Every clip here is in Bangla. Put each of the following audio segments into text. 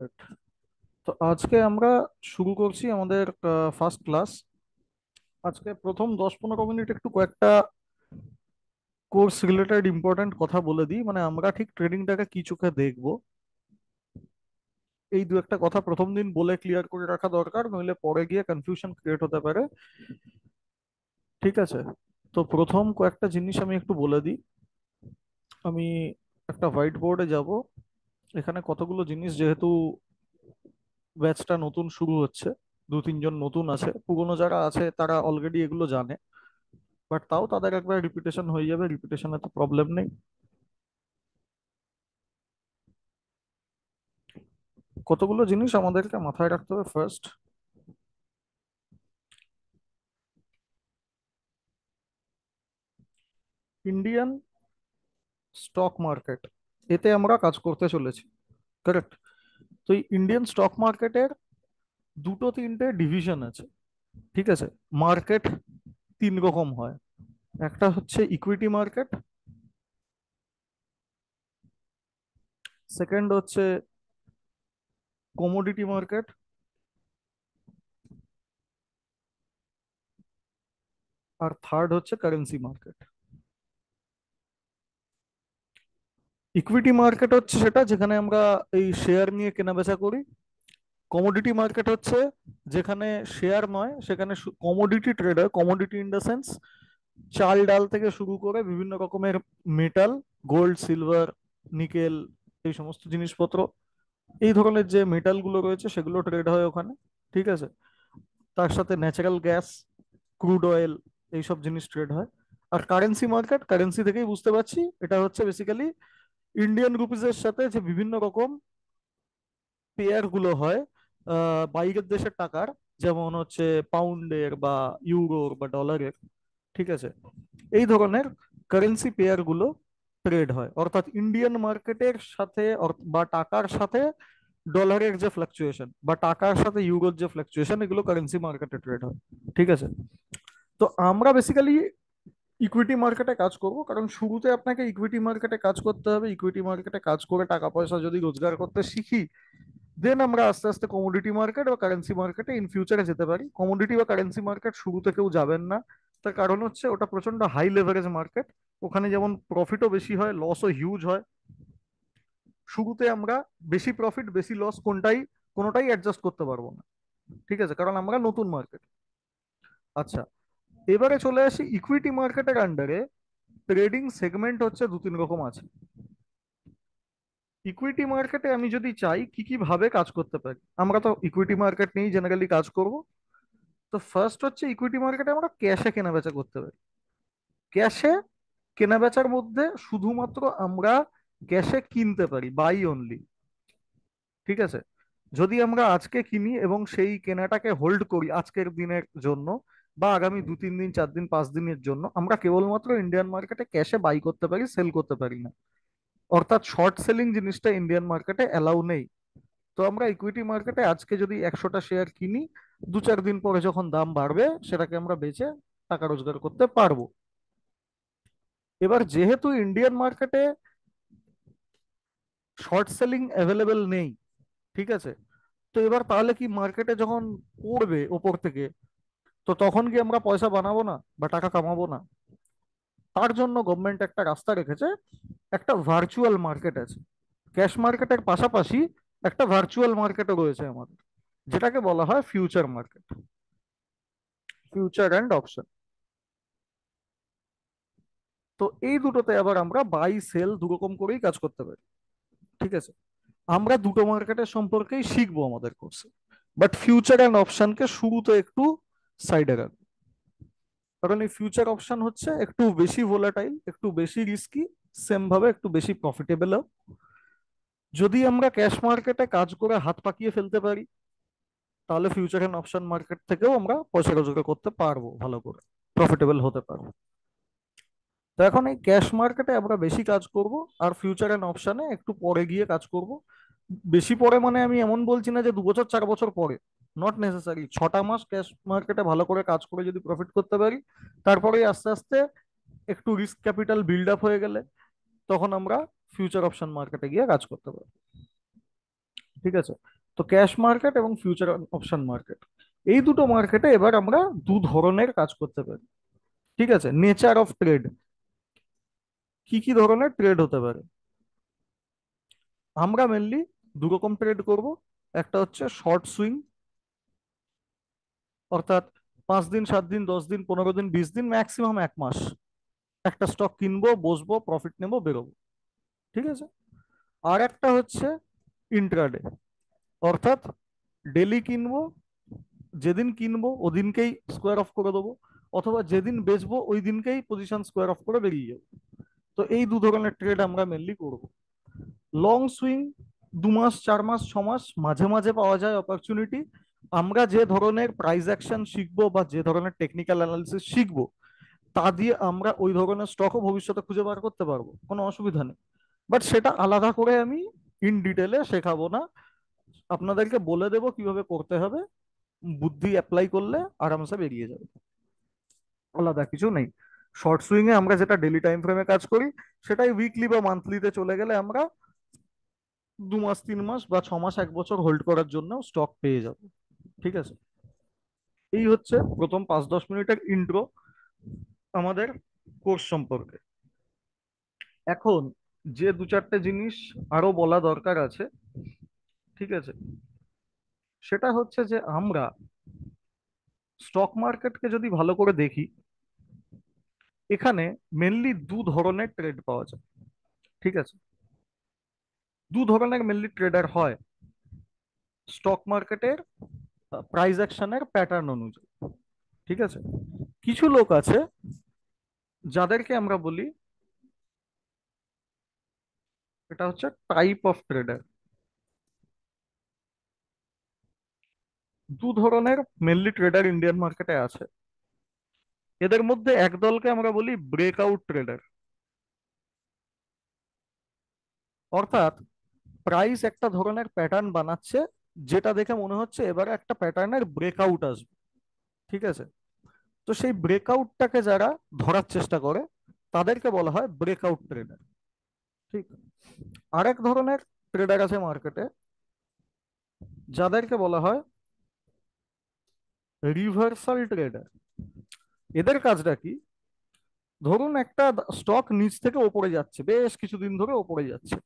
Right. তো আজকে আমরা শুরু করছি আমাদের ফার্স্ট ক্লাস। আজকে প্রথম 10-15 মিনিট একটু কয়েকটা কোর্স রিলেটেড ইম্পর্ট্যান্ট কথা বলে দিই, মানে আমরা ঠিক ট্রেডিংটাকে কি চোখে দেখবো, এই দু একটা কথা প্রথম দিন বলে ক্লিয়ার করে রাখা দরকার, নইলে পরে গিয়ে কনফিউশন ক্রিয়েট হতে পারে। ঠিক আছে, তো প্রথম কয়েকটা জিনিস আমি একটু বলে দিই। আমি একটা হোয়াইট বোর্ডে যাব। এখানে কতগুলো জিনিস, যেহেতু ব্যাচটা নতুন শুরু হচ্ছে, 2-3 জন নতুন আছে, পুরনো যারা আছে তারা অলরেডি এগুলো জানে, বাট তাও তাদের একবার রিপিটেশন হয়ে যাবে, রিপিটেশনে তো প্রবলেম নেই। কতগুলো জিনিস আমাদেরকে মাথায় রাখতে হবে। ফার্স্ট, ইন্ডিয়ান স্টক মার্কেট, এতে আমরা কাজ করতে চলেছি। কারেক্ট। তো এই ইন্ডিয়ান স্টক মার্কেটের দুটো তিনটে ডিভিশন আছে। ঠিক আছে, মার্কেট তিন রকম হয়। একটা হচ্ছে ইকুইটি মার্কেট, সেকেন্ড হচ্ছে কমোডিটি মার্কেট, আর থার্ড হচ্ছে কারেন্সি মার্কেট। ইকুইটি মার্কেট হচ্ছে সেটা যেখানে আমরা এই শেয়ার নিয়ে কেনাবেচা করি। কমোডিটি মার্কেট হচ্ছে যেখানে শেয়ার নয়, সেখানে কমোডিটি ট্রেড হয়। কমোডিটি ইন দ্য সেন্স, চাল ডাল থেকে শুরু করে বিভিন্ন রকমের মেটাল, গোল্ড, সিলভার, নিকেল, এই সমস্ত জিনিসপত্র, এই ধরনের যে মেটাল গুলো রয়েছে সেগুলো ট্রেড হয় ওখানে। ঠিক আছে, তার সাথে ন্যাচারাল গ্যাস, ক্রুড অয়েল, এইসব জিনিস ট্রেড হয়। আর কারেন্সি মার্কেট, কারেন্সি থেকেই বুঝতে পারছি, এটা হচ্ছে বেসিক্যালি ইন্ডিয়ান রুপিসের সাথে যে বিভিন্ন রকম পেয়ার গুলো হয় বাইরের দেশের টাকার, যেমন হচ্ছে পাউন্ডের বা ইউরোর বা ডলারের। ঠিক আছে, এই ধরনের কারেন্সি পেয়ার গুলো ট্রেড হয়, অর্থাৎ ইন্ডিয়ান মার্কেটের সাথে বা টাকার সাথে ডলারের যে ফ্লাকচুয়েশন বা টাকার সাথে ইউরোর যে ফ্লাকচুয়েশন, এগুলো কারেন্সি মার্কেটে ট্রেড হয়। ঠিক আছে, তো আমরা বেসিক্যালি ইকুইটি মার্কেটে কাজ করব, কারণ শুরুতে আপনাকে ইকুইটি মার্কেটে কাজ করতে হবে। ইকুইটি মার্কেটে কাজ করে টাকা পয়সা যদি রোজগার করতে শিখি, দেন আমরা আস্তে আস্তে কমোডিটি মার্কেট বা কারেন্সি মার্কেটে ইন ফিউচারে যেতে পারি। কমোডিটি বা কারেন্সি মার্কেট শুরুতে কেউ যাবেন না, তার কারণ হচ্ছে ওটা প্রচন্ড হাই লেভারেজ মার্কেট। ওখানে যেমন প্রফিটও বেশি হয়, লসও হিউজ হয়। শুরুতে আমরা বেশি প্রফিট বেশি লস কোনোটাই অ্যাডজাস্ট করতে পারবো না। ঠিক আছে, কারণ আমরা নতুন মার্কেট। আচ্ছা, এবারে চলে আসি ইকুইটি মার্কেটের আন্ডারে। ট্রেডিং সেগমেন্ট হচ্ছে দু তিন রকম আছে। ইকুইটি মার্কেটে আমি যদি চাই কি কি ভাবে কাজ করতে পারি, আমরা তো ইকুইটি মার্কেট নিয়েই জেনারেলি কাজ করব। তো ফার্স্ট হচ্ছে ইকুইটি মার্কেটে আমরা ক্যাশে কেনাবেচা করতে পারি। ক্যাশে কেনাবেচার মধ্যে শুধুমাত্র আমরা ক্যাশে কিনতে পারি, বাই অনলি। ঠিক আছে, যদি আমরা আজকে কিনি এবং সেই কেনাটাকে হোল্ড করি আজকের দিনের জন্য, বা আগামী 2-3 দিন 4 দিন 5 দিনের জন্য, আমরা কেবলমাত্র ইন্ডিয়ান মার্কেটে ক্যাশে বাই করতে পারি, সেল করতে পারি না। অর্থাৎ শর্ট সেলিং জিনিসটা ইন্ডিয়ান মার্কেটে অ্যালাউ নেই। তো আমরা ইকুইটি মার্কেটে আজকে যদি 100টা শেয়ার কিনি, 2-4 দিন পরে যখন দাম বাড়বে সেটাকে আমরা বেচে টাকা রোজগার করতে পারবো। এবার যেহেতু ইন্ডিয়ান মার্কেটে শর্ট সেলিং অ্যাভেলেবেল নেই, ঠিক আছে, তো এবার তাহলে কি মার্কেটে যখন পড়বে ওপর থেকে, তো তখন কি আমরা পয়সা বানাবো না বা টাকা কামাবো না? তার জন্য গভর্নমেন্ট একটা রাস্তা রেখেছে, একটা ভার্চুয়াল মার্কেট আছে। ক্যাশ মার্কেটের পাশাপাশি একটা ভার্চুয়াল মার্কেটও রয়েছে আমাদের, যেটাকে বলা হয় future market, future and option. তো এই দুটোতে আবার আমরা বাই সেল দু রকম করেই কাজ করতে পারি। ঠিক আছে, আমরা দুটো মার্কেটের সম্পর্কেই শিখবো আমাদের কোর্সে, বাট ফিউচার অ্যান্ড অপশনকে শুরুতে একটু সাইডে রাখবো। কারণ এই ফিউচার অপশন হচ্ছে একটু বেশি ভোলাটাইল, একটু বেশি রিস্কি, সেম ভাবে একটু বেশি প্রফিটেবল। যদি আমরা ক্যাশ মার্কেটে কাজ করে হাত পাকিয়ে ফেলতে পারি, তাহলে ফিউচার অ্যান্ড অপশন মার্কেট থেকেও আমরা পয়সা রোজগার করতে পারবো, ভালো করে প্রফিটেবল হতে পারবো। তো এখন এই ক্যাশ মার্কেটে আমরা বেশি কাজ করব, আর ফিউচার অ্যান্ড অপশনে একটু পরে গিয়ে কাজ করব। বেশি পরে মানে আমি এমন বলছি না যে 2 বছর 4 বছর পরে, নট নেসেসারি। 6টা মাস ক্যাশ মার্কেটে ভালো করে কাজ করে যদি প্রফিট করতে পারি, তারপরে আস্তে আস্তে একটু রিস্ক ক্যাপিটাল বিল্ড আপ হয়ে গেলে তখন আমরা ফিউচার অপশন মার্কেটে গিয়ে কাজ করতে পারি। ঠিক আছে? তো ক্যাশ মার্কেট এবং ফিউচার অপশন মার্কেট, এই দুটো মার্কেটে এবার আমরা দু ধরনের কাজ করতে পারি। ঠিক আছে, নেচার অফ ট্রেড, কি কি ধরনের ট্রেড হতে পারে? আমরা মেনলি দু রকম ট্রেড করব। একটা হচ্ছে শর্ট সুইং, অর্থাৎ 5 দিন, 7 দিন, 10 দিন, 15 দিন, 20 দিন, ম্যাক্সিমাম 1 মাস একটা স্টক কিনবো, বসবো, প্রফিট নেবো, বেরোবো। ঠিক আছে। আর একটা হচ্ছে ইন্ট্রাডে, অর্থাৎ ডেলি কিনবো, যেদিন কিনবো ওদিনকেই স্কোয়ার অফ করে দেবো, অথবা যেদিন বেচবো ওই দিনকেই পজিশন স্কোয়ার অফ করে বেরিয়ে যাবো। তো এই দু ধরনের ট্রেড আমরা মেনলি করব। লং সুইং 2 মাস, 4 মাস, 6 মাস মাঝে মাঝে পাওয়া যায় অপরচুনিটি। আমরা যে ধরনের প্রাইস অ্যাকশন শিখবো বা যে ধরনের টেকনিক্যাল অ্যানালিসিস শিখবো, তা দিয়ে আমরা ওই ধরনের স্টকও ভবিষ্যতে খুঁজে বার করতে পারবো, কোনো অসুবিধা নেই। বাট সেটা আলাদা করে আমি ইন ডিটেলে শেখাবো না, আপনাদেরকে বলে দেবো কিভাবে করতে হবে। বুদ্ধি অ্যাপ্লাই করলে আরামসে বেরিয়ে যাবে, আলাদা কিছু নেই। শর্ট সুইং এ আমরা যেটা ডেলি টাইম ফ্রেমে কাজ করি, সেটাই উইকলি বা মান্থলিতে চলে গেলে আমরা 2 মাস, 3 মাস বা 6 মাস, 1 বছর হোল্ড করার জন্য স্টক পেয়ে যাব। ঠিক আছে, এই হচ্ছে প্রথম 5-10 মিনিটের ইন্ট্রো আমাদের কোর্স সম্পর্কে। এখন যে দু চারটে জিনিস আরো বলা দরকার আছে, ঠিক আছে, সেটা হচ্ছে যে আমরা স্টক মার্কেটকে যদি ভালো করে দেখি, এখানে মেনলি দু ধরনের ট্রেড পাওয়া যায়। ঠিক আছে, দু ধরনের মেনলি ট্রেডার হয় স্টক মার্কেটের প্রাইস অ্যাকশনের প্যাটার্ন অনুযায়ী। ঠিক আছে, কিছু লোক আছে যাদেরকে আমরা বলি, এটা হচ্ছে টাইপ অফ ট্রেডার। দু ধরনের মেনলি ট্রেডার ইন্ডিয়ান মার্কেটে আছে। এদের মধ্যে এক দলকে আমরা বলি ব্রেকআউট ট্রেডার, অর্থাৎ প্রাইস একটা ধরনের প্যাটার্ন বানাচ্ছে, যেটা দেখে মনে হচ্ছে এবারে একটা প্যাটার্নের ব্রেকআউট আসবে। ঠিক আছে, তো সেই ব্রেকআউটটাকে যারা ধরার চেষ্টা করে তাদেরকে বলা হয় ব্রেকআউট ট্রেডার। ঠিক, আরেক ধরনের ট্রেডার আছে মার্কেটে যাদেরকে বলা হয় রিভার্সাল ট্রেডার। এদের কাজটা কি? ধরুন একটা স্টক নিচ থেকে ওপরে যাচ্ছে, বেশ কিছুদিন ধরে ওপরে যাচ্ছে,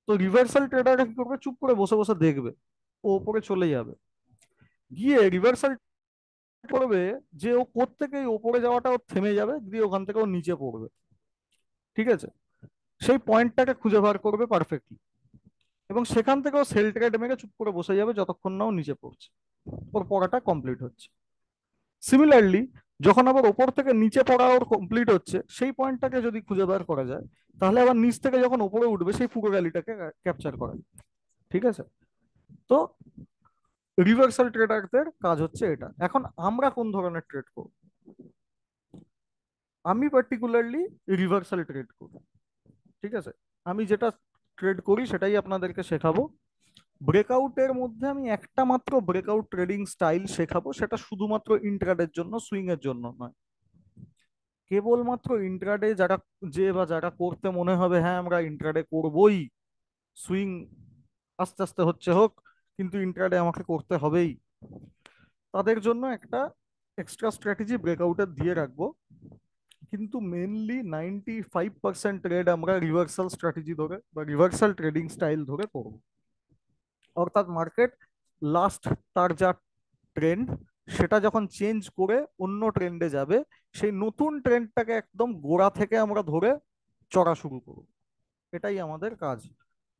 তো রিভার্সাল ট্রেডার কি করবে? চুপ করে বসে বসে দেখবে ও ওপরে চলে যাবে, গিয়ে রিভার্সাল করবে যে ও কোত্থেকে এই ওপরে যাওয়াটা ওর থেমে যাবে, দিয়ে ওখান থেকে ও নিচে পড়বে। ঠিক আছে, সেই পয়েন্টটাকে খুঁজে বার করবে পারফেক্টলি, এবং সেখান থেকে ও সেল ট্রেড মেরে চুপ করে বসে যাবে যতক্ষণ না ও নিচে পড়ছে, ওর পড়াটা কমপ্লিট হচ্ছে। সিমিলারলি, যখন আবার ওপর থেকে নিচে পড়া ওর কমপ্লিট হচ্ছে, সেই পয়েন্টটাকে যদি খুঁজে বার করা যায়, তাহলে আবার নিচ থেকে যখন ওপরে উঠবে সেই পুরো র্যালিটাকে ক্যাপচার করা যায়। ঠিক আছে, তো রিভার্সাল ট্রেডারদের কাজ হচ্ছে এটা। এখন আমরা কোন ধরনের ট্রেড করব? আমি পার্টিকুলারলি রিভার্সাল ট্রেড করি। ঠিক আছে, আমি যেটা ট্রেড করি সেটাই আপনাদেরকে শেখাবো। ব্রেকআউটের মধ্যে আমি একটা মাত্র ব্রেকআউট ট্রেডিং স্টাইল শেখাবো, সেটা শুধুমাত্র ইন্ট্রাডের জন্য, সুইং এর জন্য নয়। কেবলমাত্র ইন্ট্রাডে যারা, যে বা যারা করতে মনে হবে হ্যাঁ আমরা ইন্ট্রাডে করবোই, সুইং আস্তে আস্তে হচ্ছে হোক, কিন্তু ইন্ট্রাডে আমাকে করতে হবেই, তাদের জন্য একটা এক্সট্রা স্ট্র্যাটেজি ব্রেকআউটের দিয়ে রাখবো। কিন্তু মেনলি 95% ট্রেড আমরা রিভার্সাল স্ট্র্যাটেজি ধরে বা রিভার্সাল ট্রেডিং স্টাইল ধরে করবো। অর্থাৎ মার্কেট লাস্ট, তার যা ট্রেন্ড, সেটা যখন চেঞ্জ করে অন্য ট্রেন্ডে যাবে, সেই নতুন ট্রেন্ডটাকে একদম গোড়া থেকে আমরা ধরে চড়া শুরু করব, এটাই আমাদের কাজ।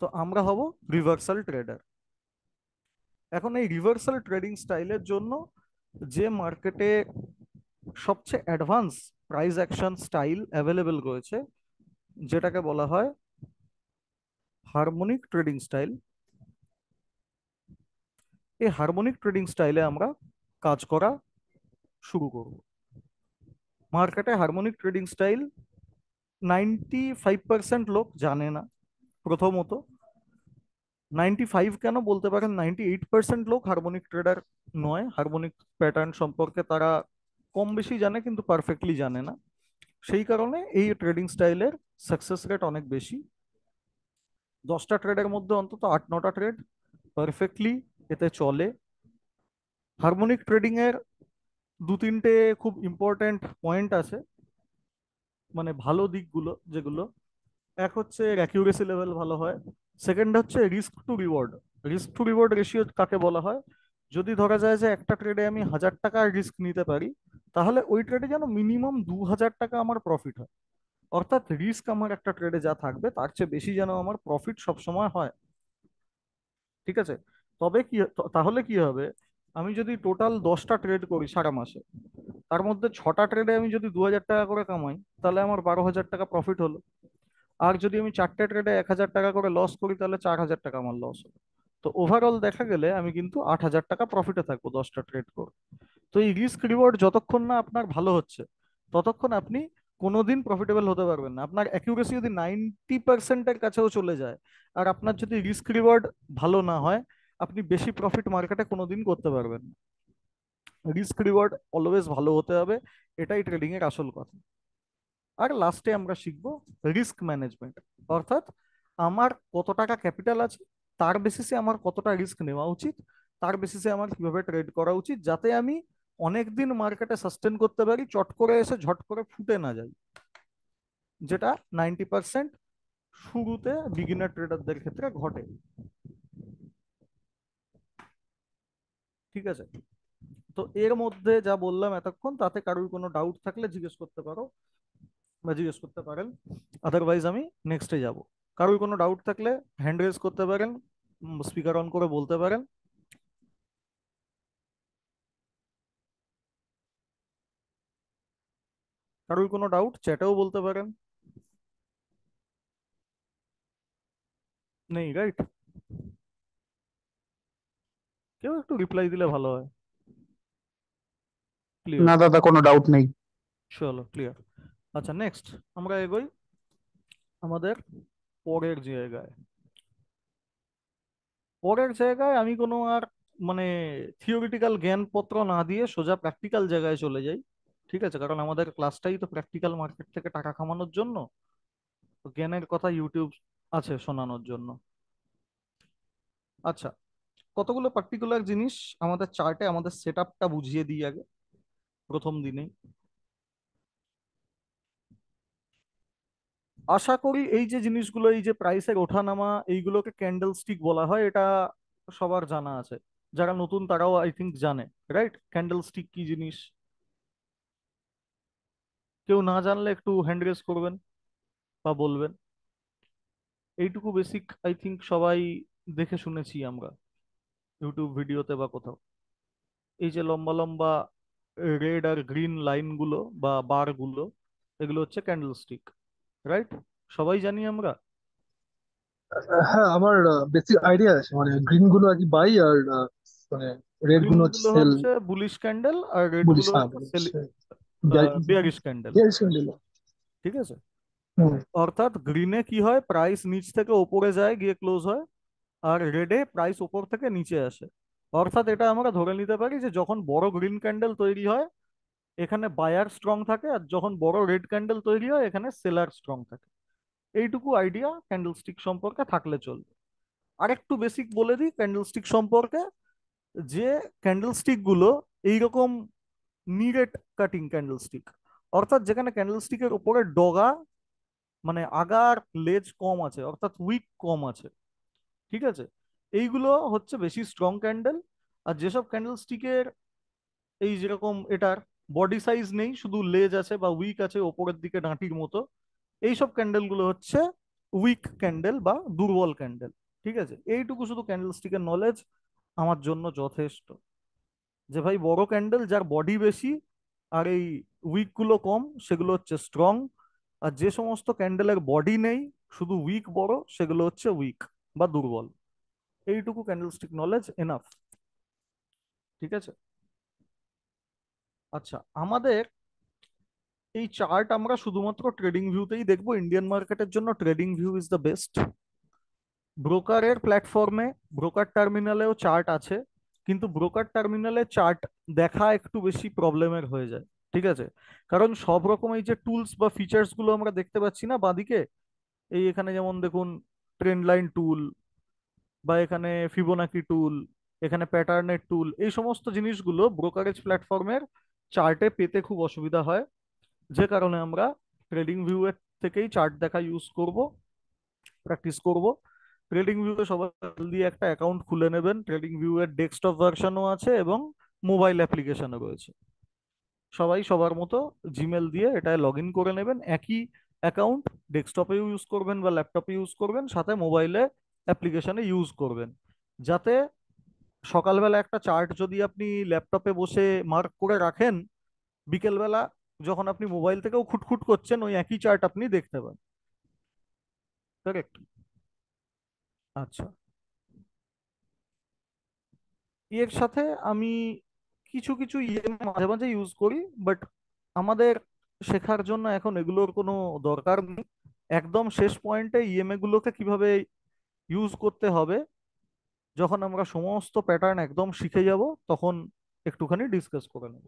তো আমরা হব রিভার্সাল ট্রেডার। এখন এই রিভার্সাল ট্রেডিং স্টাইলের জন্য যে মার্কেটে সবচেয়ে advance price action style available রয়েছে, যেটাকে বলা হয় হারমোনিক ট্রেডিং স্টাইল, এই হারমোনিক ট্রেডিং স্টাইলে আমরা কাজ করা শুরু করব। মার্কেটে হারমোনিক ট্রেডিং স্টাইল 95% লোক জানে না। প্রথমত, 95 কেন বলতে পারেন, 98% লোক হারমোনিক ট্রেডার নয়, হারমোনিক প্যাটার্ন সম্পর্কে তারা কম বেশি জানে কিন্তু পারফেক্টলি জানে না। সেই কারণে এই ট্রেডিং স্টাইলের সাকসেস রেট অনেক বেশি। 10টা ট্রেডের মধ্যে অন্তত 8-9টা ট্রেড পারফেক্টলি এতে চলে। হারমোনিক ট্রেডিং এর দু তিনটে খুব ইম্পর্ট্যান্ট পয়েন্ট আছে, মানে ভালো দিকগুলো যেগুলো। এক হচ্ছে এর অ্যাকিউরেসি লেভেল ভালো হয়। সেকেন্ড হচ্ছে risk to reward. Risk to reward ratio কাকে বলা হয়? যদি ধরা যায় যে একটা ট্রেডে আমি 1000 টাকার রিস্ক নিতে পারি, তাহলে ওই ট্রেডে যেন মিনিমাম 2000 টাকা আমার প্রফিট হয়। অর্থাৎ রিস্ক আমার একটা ট্রেডে যা থাকবে তার চেয়ে বেশি যেন আমার প্রফিট সবসময় হয়। ঠিক আছে? তবে কি তাহলে কি হবে, আমি যদি টোটাল 10টা ট্রেড করি সারা মাসে, তার মধ্যে 6টা ট্রেডে আমি যদি 2000 টাকা করে কামাই, তাহলে আমার 12,000 টাকা প্রফিট হলো। আর যদি আমি 4টে ট্রেডে 1000 টাকা করে লস করি, তাহলে 4000 টাকা আমার লস হলো। তো ওভারঅল দেখা গেলে আমি কিন্তু 8000 টাকা প্রফিটে থাকবো 10টা ট্রেড করে। তো এই রিস্ক রিওয়ার্ড যতক্ষণ না আপনার ভালো হচ্ছে, ততক্ষণ আপনি কোনোদিন প্রফিটেবল হতে পারবেন না। আপনার অ্যাকিউরেসি যদি 90%-এর কাছেও চলে যায়, আর আপনার যদি রিস্ক রিওয়ার্ড ভালো না হয়, আপনি বেশি প্রফিট মার্কেটে কোনোদিন করতে পারবেন না। রিস্ক রিওয়ার্ড অলওয়েজ ভালো হতে হবে, এটাই ট্রেডিং এর আসল কথা। আর লাস্টে আমরা শিখবো রিস্ক ম্যানেজমেন্ট। অর্থাৎ আমার কত টাকা ক্যাপিটাল আছে, তার বেসিসে আমার কতটা রিস্ক নেওয়া উচিত, তার বেসিসে আমার কিভাবে ট্রেড করা উচিত, যাতে আমি অনেক দিন মার্কেটে সাস্টেন করতে পারি, চট করে এসে ঝট করে ফুটে না যাই, যেটা 90% শুরুতে বিগিনার ট্রেডারদের ক্ষেত্রে ঘটে। ঠিক আছে? তো এর মধ্যে যা বললাম এতক্ষণ, তাতে কারোর কোনো ডাউট থাকলে জিজ্ঞেস করতে পারো বা জিজ্ঞেস করতে পারেন। আদারওয়াইজ আমি নেক্সটে যাব। কারোর কোনো ডাউট থাকলে হ্যান্ড রেজ করতে পারেন, স্পিকার অন করে বলতে পারেন। কারোর কোনো ডাউট চ্যাটেও বলতে পারেন। নেই, রাইট? কেউ একটু রিপ্লাই দিলে ভালো হয়। ক্লিয়ার? না দাদা, কোনো ডাউট নেই। চলো, ক্লিয়ার। আচ্ছা, নেক্সট আমরা এগোই আমাদের পরের জায়গায়। পরের জায়গায় আমি কোনো আর মানে থিওরিটিক্যাল জ্ঞানপত্র না দিয়ে সোজা প্র্যাকটিক্যাল জায়গায় চলে যাই। ঠিক আছে? কারণ আমাদের ক্লাসটাই তো প্র্যাকটিক্যাল মার্কেট থেকে টাকা কামানোর জন্য। তো জ্ঞানের কথা ইউটিউব আছে শোনানোর জন্য। আচ্ছা, কতগুলো পার্টিকুলার জিনিস আমাদের চার্টে আমাদের সেট আপটা বুঝিয়ে দিই আগে, প্রথম দিনেই। আশা করি এই যে জিনিসগুলো, এই যে প্রাইসের ওঠানামা, এইগুলোকে ক্যান্ডেল স্টিক বলা হয়, এটা সবার জানা আছে। যারা নতুন তারাও আই থিংক জানে, রাইট? ক্যান্ডেল স্টিক কি জিনিস? কেউ না জানলে একটু হ্যান্ড রেজ করবেন বা বলবেন। এইটুকু বেসিক আই থিংক সবাই দেখে শুনেছি আমরা ইউটিউব ভিডিওতে বা কোথাও। এই যে লম্বা লম্বা রেড আর গ্রিন লাইনগুলো বা বারগুলো, এগুলো হচ্ছে ক্যান্ডেল স্টিক, রাইট? সবাই জানি আমরা। হ্যাঁ, আমার বেসিক আইডিয়া আছে, মানে গ্রিন গুলো আর কি বাই, আর মানে রেড গ্রিন গুলো হচ্ছে গুলো সেল। হচ্ছে বুলিশ ক্যান্ডেল, আর রেড বলিস, গুলো হ্যাঁ হচ্ছে বলিস। Bearish candle. বিয়ারিশ। ঠিক আছে? হুম। অর্থাৎ গ্রিনে কি হয়, প্রাইস নিচ থেকে ওপরে যায় গিয়ে ক্লোজ হয়, আর রেডে প্রাইস ওপর থেকে নিচে আসে। অর্থাৎ এটা আমরা ধরে নিতে পারি যে যখন বড় গ্রিন ক্যান্ডেল তৈরি হয়, এখানে বায়ার স্ট্রং থাকে, আর যখন বড় রেড ক্যান্ডেল তৈরি হয়, এখানে সেলার স্ট্রং থাকে। এইটুকু আইডিয়া ক্যান্ডেলস্টিক সম্পর্কে থাকলে চলবে। আরেকটু বেসিক বলে দিই ক্যান্ডেলস্টিক সম্পর্কে, যে ক্যান্ডেলস্টিক গুলো এইরকম নিরেট কাটিং ক্যান্ডেলস্টিক। অর্থাৎ যেখানে ক্যান্ডেলস্টিকের উপরে ডগা, মানে আগার লেজ কম আছে, অর্থাৎ উইক কম আছে। ঠিক আছে? এইগুলো হচ্ছে বেশি স্ট্রং ক্যান্ডেল। আর যেসব ক্যান্ডেলস্টিকের এই যেরকম এটার বডি সাইজ নেই, শুধু লেজ আছে বা উইক আছে ওপরের দিকে ডাঁটির মতো, এইসব ক্যান্ডেল গুলো হচ্ছে উইক ক্যান্ডেল বা দুর্বল ক্যান্ডেল। ঠিক আছে? এইটুকু শুধু ক্যান্ডেল স্টিকের নলেজ আমার জন্য যথেষ্ট, যে ভাই বড় ক্যান্ডেল যার বডি বেশি আর এই উইক গুলো কম, সেগুলো হচ্ছে স্ট্রং। আর যে সমস্ত ক্যান্ডেলের বডি নেই, শুধু উইক বড়, সেগুলো হচ্ছে উইক বা দুর্বল। এইটুকু ক্যান্ডেল স্টিক নলেজ এনাফ। ঠিক আছে? আচ্ছা, আমাদের এই চার্ট আমরা শুধুমাত্র ট্রেডিং ভিউতেই দেখবো। ইন্ডিয়ান মার্কেটের জন্য trading view is the best. ব্রোকারের প্ল্যাটফর্মে, ব্রোকার টার্মিনালেও চার্ট আছে, কিন্তু ব্রোকার টার্মিনালে চার্ট দেখা একটু বেশি প্রবলেমের হয়ে যায়। ঠিক আছে? কারণ সব রকম এই যে টুলস বা ফিচার্স গুলো আমরা দেখতে পাচ্ছি না বাঁদিকে, এই এখানে যেমন দেখুন ট্রেন্ড লাইন টুল, বা এখানে ফিবোনাকি টুল, এখানে প্যাটার্নের টুল, এই সমস্ত জিনিসগুলো ব্রোকারেজ প্ল্যাটফর্মের চার্টে পেতে খুব অসুবিধা হয়। যে কারণে আমরা ট্রেডিং ভিউ এর থেকেই চার্ট দেখা ইউজ করব, প্র্যাকটিস করব। ট্রেডিং ভিউ এ সবাই জলদি একটা অ্যাকাউন্ট খুলে নেবেন। ট্রেডিং ভিউ এর ডেস্কটপ ভার্সনও আছে এবং মোবাইল অ্যাপ্লিকেশনও রয়েছে। সবাই সবার মতো জিমেল দিয়ে এটায় লগ ইন করে নেবেন। একই অ্যাকাউন্ট ডেস্কটপে ইউজ করবেন বা ল্যাপটপে ইউজ করবেন, সাথে মোবাইলে অ্যাপ্লিকেশনে ইউজ করবেন, যাতে সকালবেলা একটা চার্ট যদি আপনি ল্যাপটপে বসে মার্ক করে রাখেন, বিকেলবেলা যখন আপনি মোবাইল থেকেও খুটখুট করছেন ওই একই চার্ট আপনি দেখতে পান। কারেক্ট? আচ্ছা। এর সাথে আমি কিছু কিছু ইএমআই মাঝে মাঝে ইউজ করি, বাট আমাদের শেখার জন্য এখন এগুলোর কোনো দরকার নেই। একদম শেষ পয়েন্টে ইএমএ গুলোকে কিভাবে ইউজ করতে হবে, যখন আমরা সমস্ত প্যাটার্ন একদম শিখে যাব তখন একটুখানি ডিসকাস করে নেব।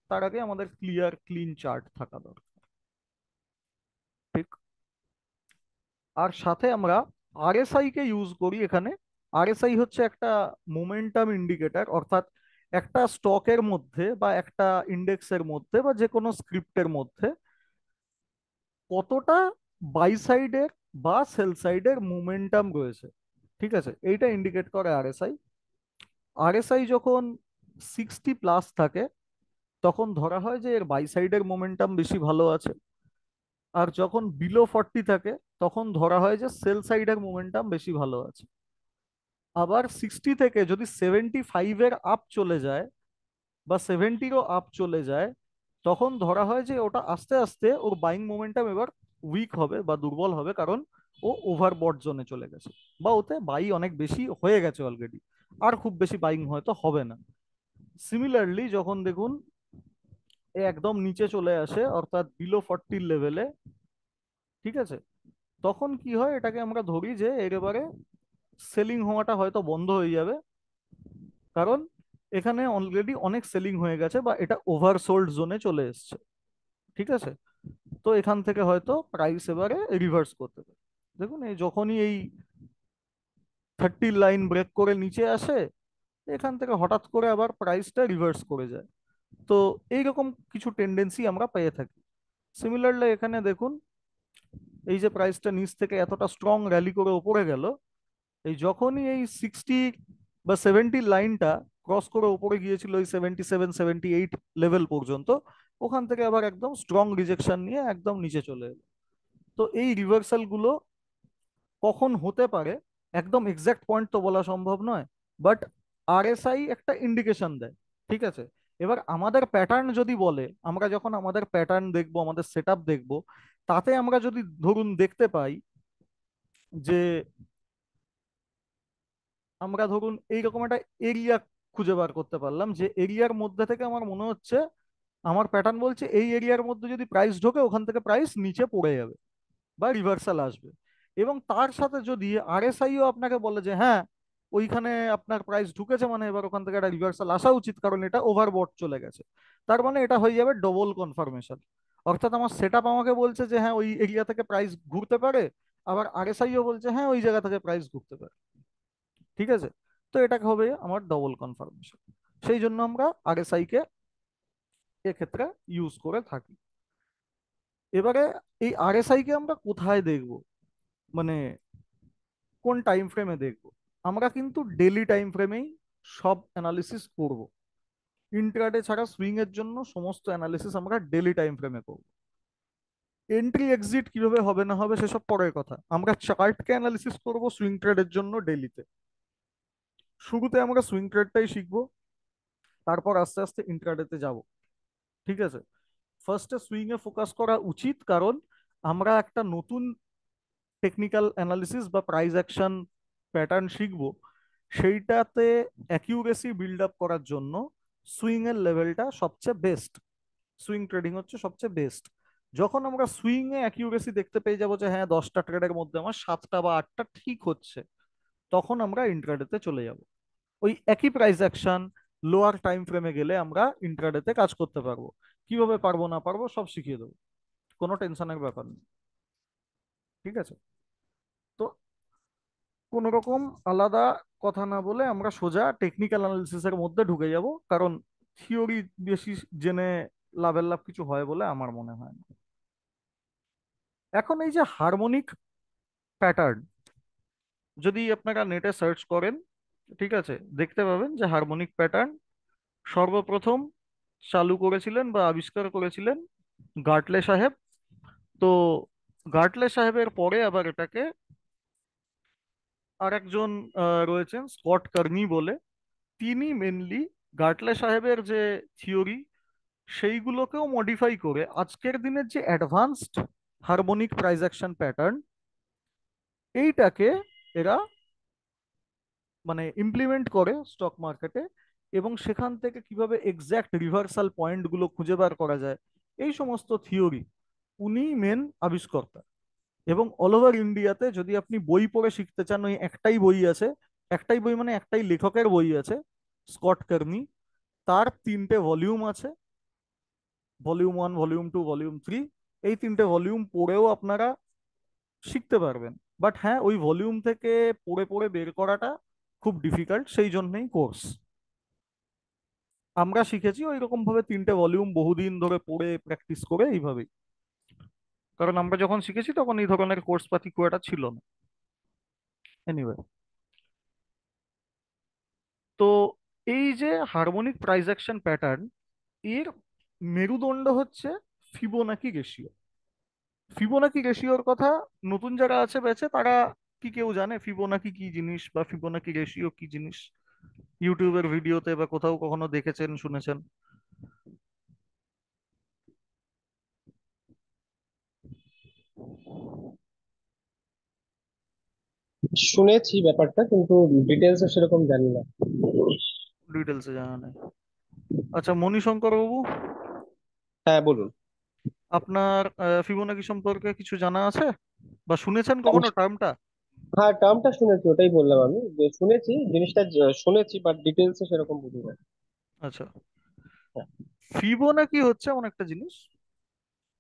তার আগে আমাদের ক্লিয়ার ক্লিন চার্ট থাকা দরকার। ঠিক। আর সাথে আমরা আরএসআই কে ইউজ করি এখানে। আরএসআই হচ্ছে একটা মোমেন্টাম ইন্ডিকেটর, অর্থাৎ একটা স্টকের মধ্যে বা একটা ইন্ডেক্সের মধ্যে বা যে কোনো স্ক্রিপ্টের মধ্যে কতটা বাই সাইডের বা সেল সাইডের মোমেন্টাম রয়েছে। ঠিক আছে, এইটা ইন্ডিকেট করে আরএসআই। আরএসআই যখন 60+ থাকে তখন ধরা হয় যে এর বাই সাইডের মোমেন্টাম বেশি ভালো আছে। আর যখন বিলো 40 থাকে তখন ধরা হয় যে সেল সাইডের মোমেন্টাম বেশি ভালো আছে। আবার 60 থেকে যদি 75-এর আপ চলে যায় বা 70-ও আপ চলে যায়, তখন ধরা হয় যে ওটা আস্তে আস্তে ওর বাইং মোমেন্টাম এবার উইক হবে বা দুর্বল হবে, কারণ ও ওভারবট জোনে চলে গেছে বা ওতে বাই অনেক বেশি হয়ে গেছে অলরেডি, আর খুব বেশি বাইং হয়তো হবে না। সিমিলারলি যখন দেখুন এ একদম নিচে চলে আসে, অর্থাৎ বিলো 40 লেভেলে, ঠিক আছে, তখন কি হয়, এটাকে আমরা ধরি যে একেবারে সেলিং হওয়াটা হয়তো বন্ধ হয়ে যাবে, কারণ এখানে অলরেডি অনেক সেলিং হয়ে গেছে বা এটা ওভারসোল্ড জোনে চলে এসছে। ঠিক আছে, তো এখান থেকে হয়তো প্রাইস এবারে রিভার্স করতে পারে। দেখুন এই যখনই এই 30 লাইন ব্রেক করে নিচে আসে, এখান থেকে হঠাৎ করে আবার প্রাইসটা রিভার্স করে যায়। তো এইরকম কিছু টেন্ডেন্সি আমরা পেয়ে থাকি। সিমিলারলি এখানে দেখুন এই যে প্রাইসটা নিচ থেকে এতটা স্ট্রং র্যালি করে উপরে গেল, এই যখনই এই 60 বা 70 লাইনটা ক্রস করে উপরে গিয়েছিল ওই 77-78 লেভেল পর্যন্ত, ওখান থেকে আবার একদম স্ট্রং রিজেকশন নিয়ে একদম নিচে চলে এলো। তো এই রিভার্সাল গুলো কখন হতে পারে একদম এক্সাক্ট পয়েন্ট তো বলা সম্ভব নয়, বাট আরএসআই একটা ইন্ডিকেশন দেয়। ঠিক আছে, এবার আমাদের প্যাটার্ন যদি বলে, আমরা যখন আমাদের প্যাটার্ন দেখবো, আমাদের সেটআপ দেখবো, তাতে আমরা যদি ধরুন দেখতে পাই যে আমরা ধরুন এইরকম একটা এরিয়া খুঁজে বার করতে পারলাম, যে এরিয়ার মধ্যে থেকে আমার মনে হচ্ছে, আমার প্যাটার্ন বলছে এই এরিয়ার মধ্যে যদি প্রাইস ঢোকে ওখান থেকে প্রাইস নিচে পড়ে যাবে বা রিভার্সাল আসবে, এবং তার সাথে যদি আরএসআইও আপনাকে বলে যে হ্যাঁ ওইখানে আপনার প্রাইস ঢুকেছে, মানে এবার ওখান থেকে একটা রিভার্সাল আসা উচিত কারণ এটা ওভারবট চলে গেছে, তার মানে এটা হয়ে যাবে ডবল কনফার্মেশন। অর্থাৎ আমার সেটআপ আমাকে বলছে যে হ্যাঁ ওই এরিয়া থেকে প্রাইস ঘুরতে পারে, আবার আরএসআইও বলছে হ্যাঁ ওই জায়গা থেকে প্রাইস ঘুরতে পারে। ঠিক আছে, তো এটা হবে আমার ডবল কনফার্মেশন। সেই জন্য আমরা আরএসআই কে এক্ষেত্রে ইউজ করে থাকি। এবারে এই আরএসআই কে আমরা কোথায় দেখব, মানে কোন টাইম ফ্রেমে দেখব? আমরা কিন্তু ডেলি টাইম ফ্রেমেই সব অ্যানালিসিস করব। ইন্ট্রাডে ছাড়া সুইং এর জন্য সমস্ত অ্যানালিসিস আমরা ডেলি টাইম ফ্রেমে করব। এন্ট্রি এক্সিট কিভাবে হবে না হবে সেসব পরের কথা, আমরা চার্টকে অ্যানালিসিস করব সুইং ট্রেডের জন্য ডেলিতে। শুরুতে আমরা সুইং ট্রেডটাই শিখবো, তারপর আস্তে আস্তে ইন্ট্রাডেতে যাব। ঠিক আছে, ফার্স্টে সুইং এ ফোকাস করা উচিত, কারণ আমরা একটা নতুন টেকনিক্যাল অ্যানালিসিস বা প্রাইস অ্যাকশন প্যাটার্ন শিখবো। সেইটাতে অ্যাকিউরেসি বিল্ড আপ করার জন্য সুইং এর লেভেলটা সবচেয়ে বেস্ট। সুইং ট্রেডিং হচ্ছে সবচেয়ে বেস্ট। যখন আমরা সুইং এ অ্যাকিউরেসি দেখতে পেয়ে যাবো যে হ্যাঁ 10টা ট্রেডের মধ্যে আমার 7টা বা 8টা ঠিক হচ্ছে, তখন আমরা ইন্ট্রাডেতে চলে যাব। ওই একই প্রাইস অ্যাকশন লোয়ার টাইম ফ্রেমে গেলে আমরা ইন্ট্রাডেতে কাজ করতে পারবো। কিভাবে পারবো না পারবো সব শিখিয়ে দেবো, কোনো টেনশনের ব্যাপার নেই। ঠিক আছে, তো কোন রকম আলাদা কথা না বলে আমরা সোজা টেকনিক্যাল অ্যানালিসিসের মধ্যে ঢুকে যাব, কারণ থিওরি বেশি জেনে লাভের লাভ কিছু হয় বলে আমার মনে হয় না। এখন এই যে হারমোনিক প্যাটার্ন, যদি আপনারা নেটে সার্চ করেন, ঠিক আছে, দেখতে পাবেন যে হারমোনিক প্যাটার্ন সর্বপ্রথম চালু করেছিলেন বা আবিষ্কার করেছিলেন গার্টলে সাহেব। তো গার্টলে সাহেবের পরে আবার এটাকে আরেকজন রয়েছেন স্কট কার্নি বলে, তিনি মেনলি গার্টলে সাহেবের যে থিওরি সেইগুলোকেও মডিফাই করে আজকের দিনের যে advanced harmonic price action pattern, এইটাকে এরা মানে ইমপ্লিমেন্ট করে স্টক মার্কেটে, এবং সেখান থেকে কিভাবে এক্স্যাক্ট রিভার্সাল পয়েন্টগুলো খুঁজে বার করা যায়, এই সমস্ত থিওরি উনি মেন আবিষ্কর্তা। এবং অল ওভার ইন্ডিয়াতে যদি আপনি বই পড়ে শিখতে চান, ওই একটাই বই আছে, একটাই বই মানে একটাই লেখকের বই আছে, স্কট কার্নি। তার 3টে ভলিউম আছে, ভলিউম 1, ভলিউম 2, ভলিউম 3। এই 3টে ভলিউম পড়েও আপনারা শিখতে পারবেন। বাট হ্যাঁ, ওই ভলিউম থেকে পড়ে পড়ে বের করাটা খুব ডিফিকাল্ট, সেই জন্যই কোর্স। আমরা শিখেছি ওই রকম ভাবে 3টে ভলিউম বহুদিন ধরে পড়ে প্র্যাকটিস করে এইভাবেই, কারণ আমরা যখন শিখেছি তখন এই ধরনের কোর্স পাতি খুব একটা ছিল না। এনিওয়ে, তো এই যে হারমোনিক প্রাইস অ্যাকশন প্যাটার্ন, এর মেরুদণ্ড হচ্ছে ফিবোনাকি রেশিও। ফিবোনাকি রেশিওর কথা নতুন যারা আছে ব্যাচে, তারা কি কেউ জানে ফিবোনাকি কি জিনিস বা ফিবোনাকি রেশিও কি জিনিস? ইউটিউবের ভিডিওতে বা কোথাও কখনো দেখেছেন, শুনেছেন? শুনেছি ব্যাপারটা, কিন্তু ডিটেলস সেরকম জানি না। ডিটেলসে জানা নেই? আচ্ছা, মণিশঙ্কর বাবু, হ্যাঁ, বলুন। আপনার ফিবোনাকি সম্পর্কে কিছু জানা আছে বা শুনেছেন কখনো টার্মটা? হ্যাঁ, টার্মটা শুনেছি, ওটাই বললাম আমি, যে শুনেছি জিনিসটা, শুনেছি বাট ডিটেলসে সেরকম বুঝি না। আচ্ছা, ফিবোনাকি হচ্ছে এমন একটা জিনিস,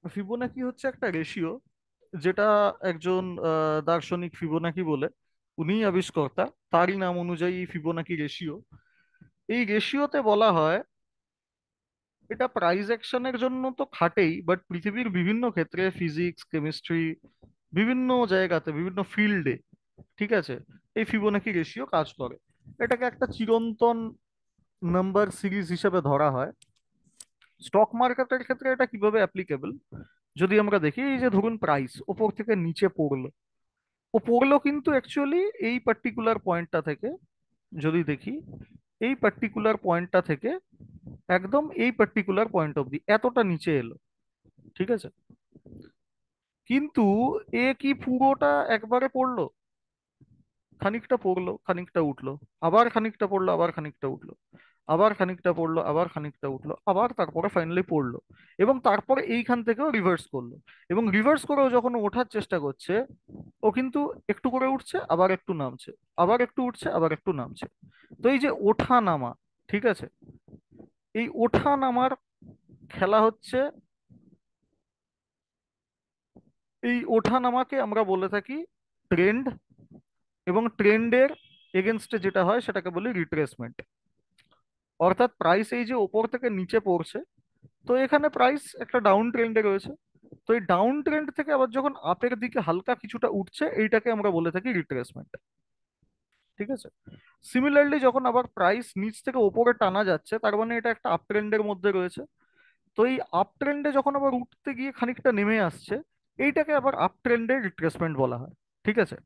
ফিবোনাকি হচ্ছে একটা রেশিও, যেটা একজন দার্শনিক ফিবোনাকি বলে, উনিই আবিষ্কর্তা, তারই নাম অনুযায়ী ফিবোনাকি রেশিও। এই রেশিওতে বলা হয়, এটা প্রাইস অ্যাকশনের জন্য তো খাটেই, বাট পৃথিবীর বিভিন্ন ক্ষেত্রে ফিজিক্স, কেমিস্ট্রি, বিভিন্ন জায়গাতে বিভিন্ন ফিল্ডে, ঠিক আছে, এই ফিবোনাকি রেশিও কাজ করে। এটাকে একটা চিরন্তন নাম্বার সিরিজ হিসেবে ধরা হয়। স্টক মার্কেটের ক্ষেত্রে এটা কিভাবে অ্যাপ্লিকেবল, যদি আমরা দেখি, এই যে ধরুন প্রাইস ওপর থেকে নিচে পড়লো, ও পড়লো কিন্তু অ্যাকচুয়ালি এই পার্টিকুলার পয়েন্টটা থেকে, যদি দেখি এই পার্টিকুলার পয়েন্টটা থেকে একদম এই পার্টিকুলার পয়েন্ট অবধি এতটা নিচে এলো, ঠিক আছে, কিন্তু এ কি পুরোটা একবারে পড়লো? খানিকটা পড়লো, খানিকটা উঠলো, আবার খানিকটা পড়লো, আবার খানিকটা উঠলো, আবার খানিকটা পড়লো, আবার খানিকটা উঠলো, আবার তারপরে ফাইনালি পড়লো, এবং তারপরে এইখান থেকেও রিভার্স করলো। এবং রিভার্স করেও যখন ও ওঠার চেষ্টা করছে, ও কিন্তু একটু করে উঠছে, আবার একটু নামছে, আবার একটু উঠছে, আবার একটু নামছে। তো এই যে ওঠা নামা, ঠিক আছে, এই ওঠা নামার খেলা হচ্ছে, এই ওঠা নামাকে আমরা বলে থাকি ট্রেন্ড, এবং ট্রেন্ডের এগেনস্টে যেটা হয় সেটাকে বলি রিট্রেসমেন্ট। অর্থাৎ প্রাইস এই যে ওপর থেকে নিচে পড়ছে, তো এখানে প্রাইস একটা ডাউন ট্রেন্ডে রয়েছে, তো এই ডাউন ট্রেন্ড থেকে আবার যখন আপের দিকে হালকা কিছুটা উঠছে, এইটাকে আমরা বলে থাকি রিট্রেসমেন্ট, ঠিক আছে। সিমিলারলি যখন আবার প্রাইস নিচ থেকে ওপরে টানা যাচ্ছে, তার মানে এটা একটা আপ ট্রেন্ডের মধ্যে রয়েছে। তো এই আপ ট্রেন্ডে যখন আবার উঠতে গিয়ে খানিকটা নেমে আসছে, এইটাকে আবার আপ ট্রেন্ডের রিট্রেসমেন্ট বলা হয়, ঠিক আছে।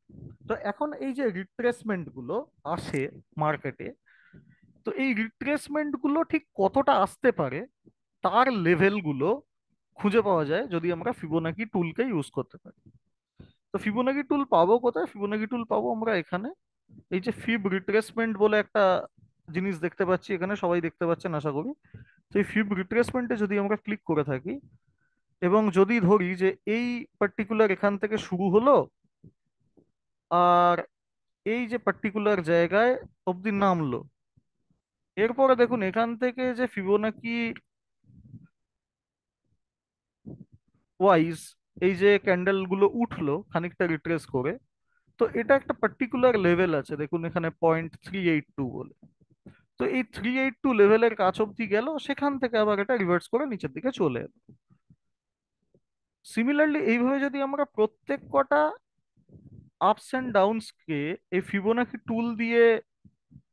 তো এখন এই যে রিট্রেসমেন্ট গুলো আসে মার্কেটে, তো এই রিট্রেসমেন্ট গুলো ঠিক কতটা আসতে পারে, তার লেভেল গুলো খুঁজে পাওয়া যায় যদি আমরা ফিবোনাকি টুলকে ইউজ করতে পারি। তো ফিবোনাকি টুল পাবো কোথায়? ফিবোনাকি টুল পাবো আমরা এখানে, এই যে ফিব রিট্রেসমেন্ট বলে একটা জিনিস দেখতে পাচ্ছি এখানে, সবাই দেখতে পাচ্ছেন আশা করি। তো এই ফিব রিট্রেসমেন্টে যদি আমরা ক্লিক করে থাকি, এবং যদি ধরি যে এই পার্টিকুলার এখান থেকে শুরু হলো, আর এই যে পার্টিকুলার জায়গায় অব্দি নামলো, এরপরে দেখুন এখান থেকে যে ফিবোনাকি ওয়াইজ এই যে ক্যান্ডেল গুলো উঠলো খানিকটা রিট্রেস করে, তো এটা একটা পার্টিকুলার লেভেল আছে, দেখুন এখানে 0.382 বলে। তো এই 382 লেভেলের কাছ অব্দি গেল, সেখান থেকে আবার এটা রিভার্স করে নিচের দিকে চলে এলো। সিমিলারলি এইভাবে যদি আমরা প্রত্যেক কটা আপস এন্ড ডাউনস কে এই ফিবোনাকি টুল দিয়ে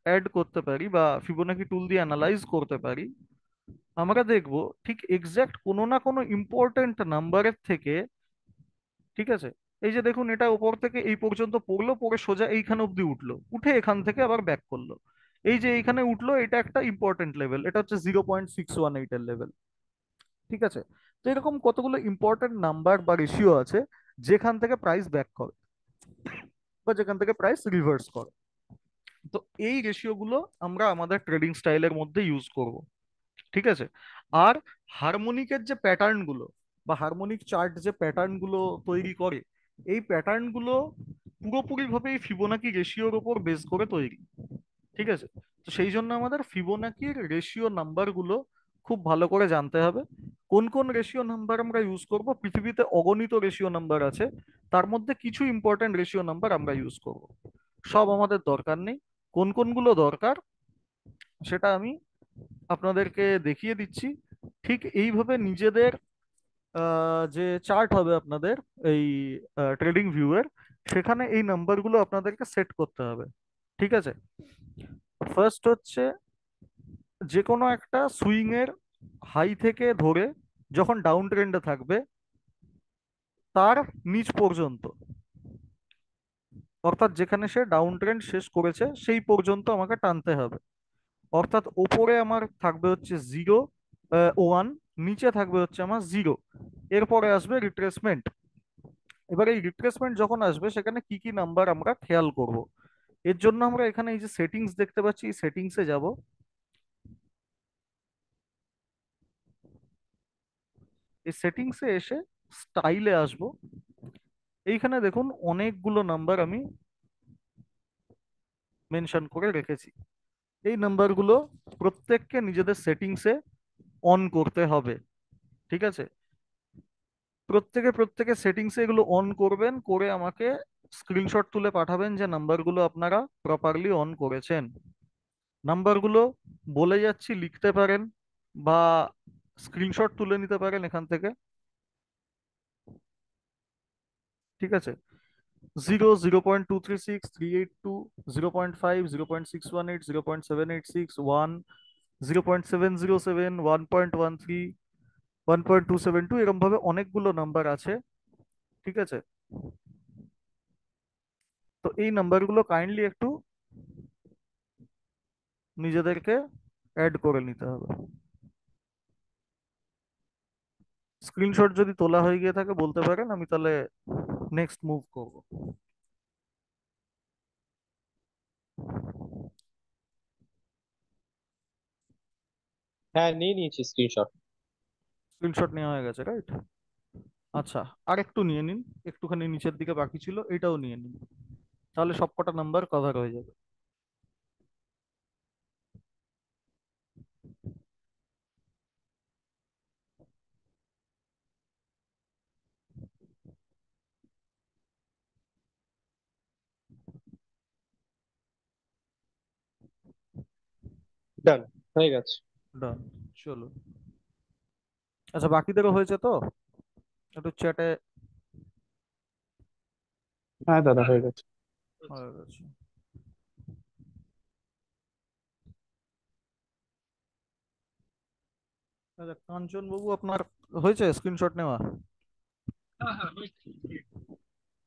অ্যাড করতে পারি বা ফিবোনাকি টুল দিয়ে অ্যানালাইজ করতে পারি, আমরা দেখব ঠিক এক্সাক্ট কোনো না কোনো ইম্পর্ট্যান্ট নাম্বারের থেকে, ঠিক আছে, এই যে দেখুন এটা উপর থেকে এই পর্যন্ত পড়লো, পড়ে সোজা এইখানে অব্দি উঠলো, উঠে এখান থেকে আবার ব্যাক করলো। এই যে এইখানে উঠলো, এটা একটা ইম্পর্টেন্ট লেভেল, এটা হচ্ছে 0.618 এর লেভেল। ঠিক আছে। তো এরকম কতগুলো ইম্পর্টেন্ট নাম্বার বা রেশিও আছে যেখান থেকে প্রাইস ব্যাক করে বা যেখান থেকে প্রাইস রিভার্স করে। তো এই রেশিও গুলো আমরা আমাদের ট্রেডিং স্টাইলের মধ্যে ইউজ করব। ঠিক আছে। আর হারমোনিকের যে প্যাটার্ন গুলো বা হারমোনিক চার্ট যে প্যাটার্ন গুলো তৈরি করে, এই প্যাটার্ন গুলো পুরোপুরি ভাবে এই ফিবোনাকি রেশিওর উপর বেস করে তৈরি। ঠিক আছে। তো সেই জন্য আমাদের ফিবোনাকির রেশিও নাম্বার গুলো খুব ভালো করে জানতে হবে। কোন কোন রেশিও নাম্বার আমরা ইউজ করব, পৃথিবীতে অগণিত রেশিও নাম্বার আছে, তার মধ্যে কিছু ইম্পর্টেন্ট রেশিও নাম্বার আমরা ইউজ করব। সব আমাদের দরকার নেই, কোন কোনগুলো দরকার সেটা আমি আপনাদেরকে দেখিয়ে দিচ্ছি। ঠিক এইভাবে নিজেদের যে চার্ট হবে আপনাদের এই ট্রেডিং ভিউয়ের, সেখানে এই নাম্বারগুলো আপনাদেরকে সেট করতে হবে। ঠিক আছে। ফার্স্ট হচ্ছে যে কোনো একটা সুইং এর হাই থেকে ধরে যখন ডাউন ট্রেন্ডে থাকবে তার নিচ পর্যন্ত, অর্থাৎ যেখানে সে ডাউন ট্রেন্ড শেষ করেছে সেই পর্যন্ত আমাকে টানতে হবে। অর্থাৎ ওপরে আমার থাকবে হচ্ছে 0, 1, নিচে থাকবে হচ্ছে আমার 0, এরপরে আসবে রিট্রেসমেন্ট। এবার এই রিট্রেসমেন্ট যখন আসবে সেখানে কি কি নাম্বার আমরা খেয়াল করব, এর জন্য আমরা এখানে এই যে সেটিংস দেখতে পাচ্ছি, এই সেটিংসে যাব। এই সেটিংসে এসে স্টাইলে আসব। এইখানে দেখুন অনেকগুলো নাম্বার আমি মেনশন করে রেখেছি। এই নাম্বারগুলো প্রত্যেককে নিজেদের সেটিংসে অন করতে হবে। ঠিক আছে। প্রত্যেকে প্রত্যেকে সেটিংসে এগুলো অন করবেন, করে আমাকে স্ক্রিনশট তুলে পাঠাবেন যে নাম্বারগুলো আপনারা প্রপারলি অন করেছেন। নাম্বারগুলো বলে যাচ্ছি, লিখতে পারেন বা স্ক্রিনশট তুলে নিতে পারেন এখান থেকে। ঠিক আছে। 0, 0.236, 382, 0.5, 0.618, 0.786, 1, 0.707, 1.13, 1.272, এরকম ভাবে অনেকগুলো নাম্বার আছে। ঠিক আছে। তো এই নাম্বারগুলো কাইন্ডলি একটু নিজেদেরকে অ্যাড করে নিতে হবে। স্ক্রিনশট যদি তোলা হয়ে গিয়ে থাকে বলতে পারেন, আমি তাহলে নেক্সট মুভ করব। হ্যাঁ, নিয়ে নিয়েছি স্ক্রিনশট। স্ক্রিনশট নেওয়া হয়ে গেছে, রাইট? আচ্ছা, আর একটু নিয়ে নিন, একটুখানি নিচের দিকে বাকি ছিল, এটাও নিয়ে নিন, তাহলে সবকটা নাম্বার কভার হয়ে যাবে। ডান, হয়ে গেছে। ডান। চলো। আচ্ছা, বাকিদেরও হয়েছে তো? একটু চ্যাটে। হ্যাঁ দাদা, হয়ে গেছে। হয়ে গেছে। আচ্ছা কাঞ্চন বাবু, আপনার হয়েছে স্ক্রিনশট নেওয়া?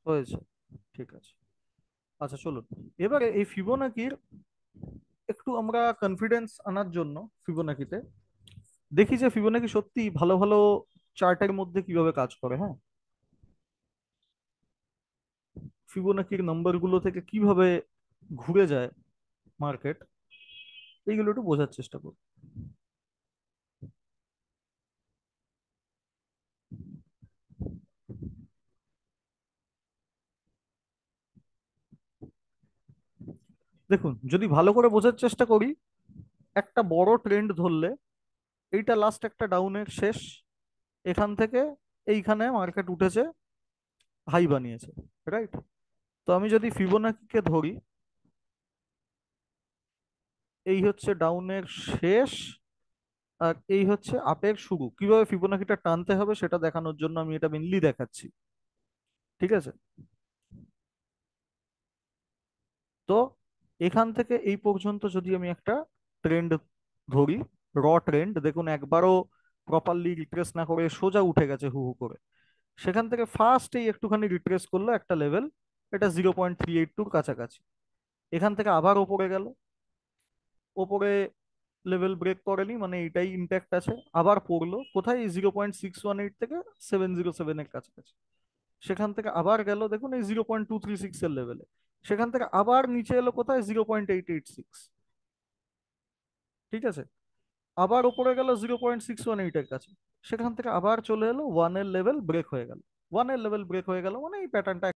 হয়েছে। ঠিক আছে। আচ্ছা চলুন, এবারে এই ফিবোনাকির একটু আমরা কনফিডেন্স আনার জন্য ফিবোনাকিতে দেখি যে ফিবোনাকি সত্যি ভালো ভালো চার্টের মধ্যে কিভাবে কাজ করে। হ্যাঁ, ফিবোনাকির নাম্বারগুলো থেকে কিভাবে ঘুরে যায় মার্কেট, এইগুলো একটু বোঝার চেষ্টা করুন। দেখুন, যদি ভালো করে বোঝার চেষ্টা করি, একটা বড় ট্রেন্ড ধরলে এইটা লাস্ট একটা ডাউনের শেষ, এখান থেকে এইখানে মার্কেট উঠেছে, হাই বানিয়েছে, রাইট? তো আমি যদি ফিবোনাকিকে ধরি, এই হচ্ছে ডাউনের শেষ, আর এই হচ্ছে আপের শুরু। কিভাবে ফিবোনাকিটা টানতে হবে সেটা দেখানোর জন্য আমি এটা মেনলি দেখাচ্ছি। ঠিক আছে? তো এখান থেকে এই পর্যন্ত যদি আমি একটা ট্রেন্ড ধরি, ট্রেন্ড দেখুন, একবারও প্রপারলি রিট্রেস না করে সোজা উঠে গেছে হু হু করে। সেখান থেকে ফার্স্টেই একটুখানি রিট্রেস করলো একটা লেভেল, এটা 0.382 কাছাকাছি। এখান থেকে আবার ওপরে গেল, ওপরে লেভেল ব্রেক করেনি, মানে এটাই ইন্ট্যাক্ট আছে। আবার পড়লো কোথায়, 0.618 থেকে 707 এর কাছাকাছি। সেখান থেকে আবার গেল দেখুন এই 0.236 এর লেভেলে। সেখান থেকে আবার নিচে এলো কোথায়, 0.886। ঠিক আছে? আবার উপরে গেল 0.618 এর কাছে। সেখান থেকে আবার চলে এলো ওয়ানের লেভেল ব্রেক হয়ে গেল। ওয়ানের লেভেল ব্রেক হয়ে গেল মানে এই প্যাটার্নটা